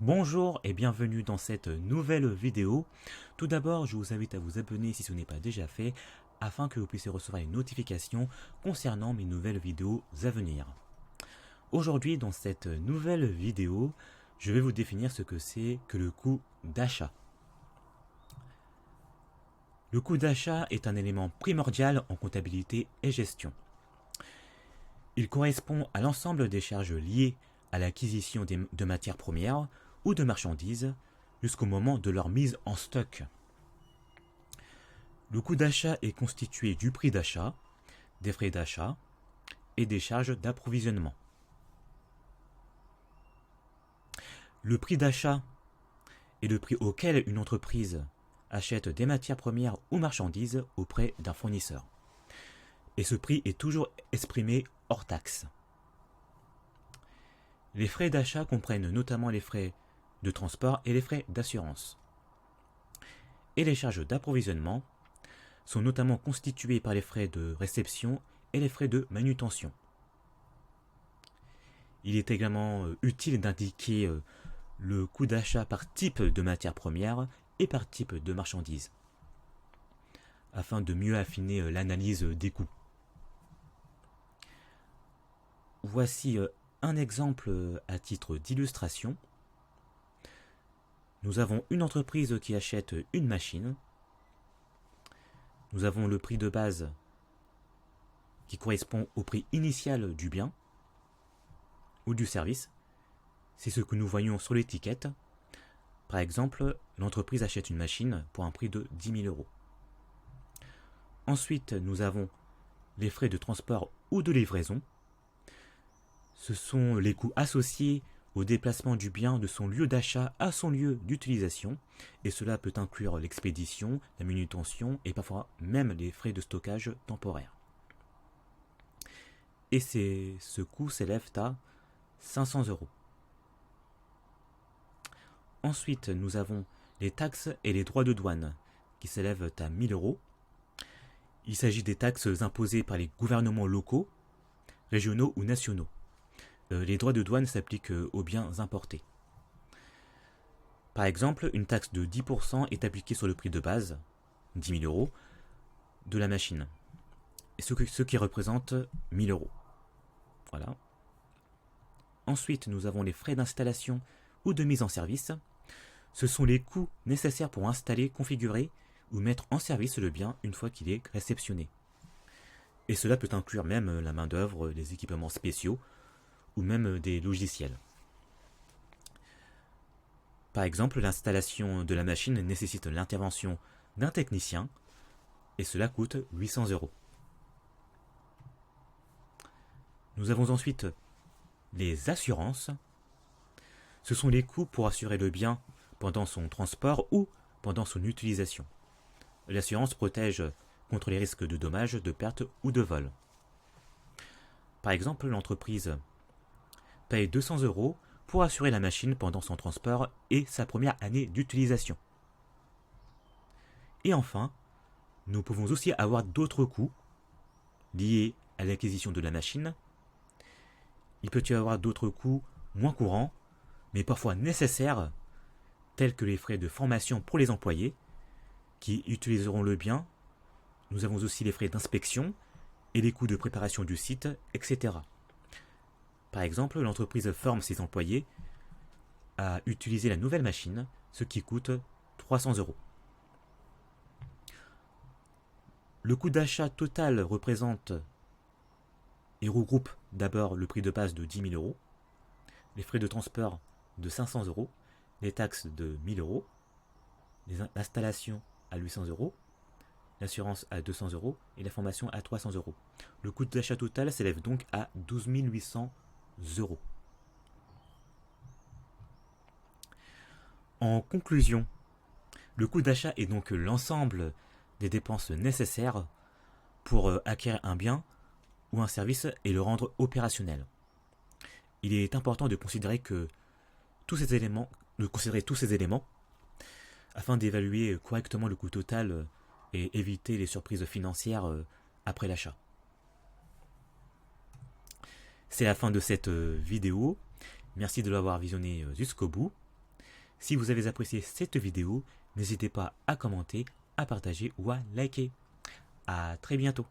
Bonjour et bienvenue dans cette nouvelle vidéo. Tout d'abord, je vous invite à vous abonner si ce n'est pas déjà fait, afin que vous puissiez recevoir une notification concernant mes nouvelles vidéos à venir. Aujourd'hui, dans cette nouvelle vidéo, je vais vous définir ce que c'est que le coût d'achat. Le coût d'achat est un élément primordial en comptabilité et gestion. Il correspond à l'ensemble des charges liées à l'acquisition de matières premières ou de marchandises jusqu'au moment de leur mise en stock. Le coût d'achat est constitué du prix d'achat, des frais d'achat et des charges d'approvisionnement. Le prix d'achat est le prix auquel une entreprise achète des matières premières ou marchandises auprès d'un fournisseur. Et ce prix est toujours exprimé hors taxe. Les frais d'achat comprennent notamment les frais de transport et les frais d'assurance. Et les charges d'approvisionnement sont notamment constituées par les frais de réception et les frais de manutention. Il est également utile d'indiquer le coût d'achat par type de matière première et par type de marchandise, afin de mieux affiner l'analyse des coûts. Voici un exemple à titre d'illustration. Nous avons une entreprise qui achète une machine. Nous avons le prix de base qui correspond au prix initial du bien ou du service. C'est ce que nous voyons sur l'étiquette. Par exemple, l'entreprise achète une machine pour un prix de 10 000 euros. Ensuite, nous avons les frais de transport ou de livraison. Ce sont les coûts associés au déplacement du bien de son lieu d'achat à son lieu d'utilisation, et cela peut inclure l'expédition, la manutention et parfois même les frais de stockage temporaire. Et ce coût s'élève à 500 euros. Ensuite, nous avons les taxes et les droits de douane qui s'élèvent à 1000 euros. Il s'agit des taxes imposées par les gouvernements locaux, régionaux ou nationaux. Les droits de douane s'appliquent aux biens importés. Par exemple, une taxe de 10% est appliquée sur le prix de base, 10 000 euros, de la machine, ce qui représente 1000 euros. Voilà. Ensuite, nous avons les frais d'installation ou de mise en service. Ce sont les coûts nécessaires pour installer, configurer ou mettre en service le bien une fois qu'il est réceptionné. Et cela peut inclure même la main-d'œuvre, les équipements spéciaux ou même des logiciels. Par exemple, l'installation de la machine nécessite l'intervention d'un technicien et cela coûte 800 euros. Nous avons ensuite les assurances. Ce sont les coûts pour assurer le bien pendant son transport ou pendant son utilisation. L'assurance protège contre les risques de dommages, de pertes ou de vol. Par exemple, l'entreprise paye 200 euros pour assurer la machine pendant son transport et sa première année d'utilisation. Et enfin, nous pouvons aussi avoir d'autres coûts liés à l'acquisition de la machine. Il peut y avoir d'autres coûts moins courants, mais parfois nécessaires, tels que les frais de formation pour les employés qui utiliseront le bien. Nous avons aussi les frais d'inspection et les coûts de préparation du site, etc. Par exemple, l'entreprise forme ses employés à utiliser la nouvelle machine, ce qui coûte 300 euros. Le coût d'achat total représente et regroupe d'abord le prix de base de 10 000 euros, les frais de transport de 500 euros, les taxes de 1000 euros, l'installation à 800 euros, l'assurance à 200 euros et la formation à 300 euros. Le coût d'achat total s'élève donc à 12 800 euros. En conclusion, le coût d'achat est donc l'ensemble des dépenses nécessaires pour acquérir un bien ou un service et le rendre opérationnel. Il est important de considérer tous ces éléments afin d'évaluer correctement le coût total et éviter les surprises financières après l'achat. C'est la fin de cette vidéo. Merci de l'avoir visionné jusqu'au bout. Si vous avez apprécié cette vidéo, n'hésitez pas à commenter, à partager ou à liker. À très bientôt.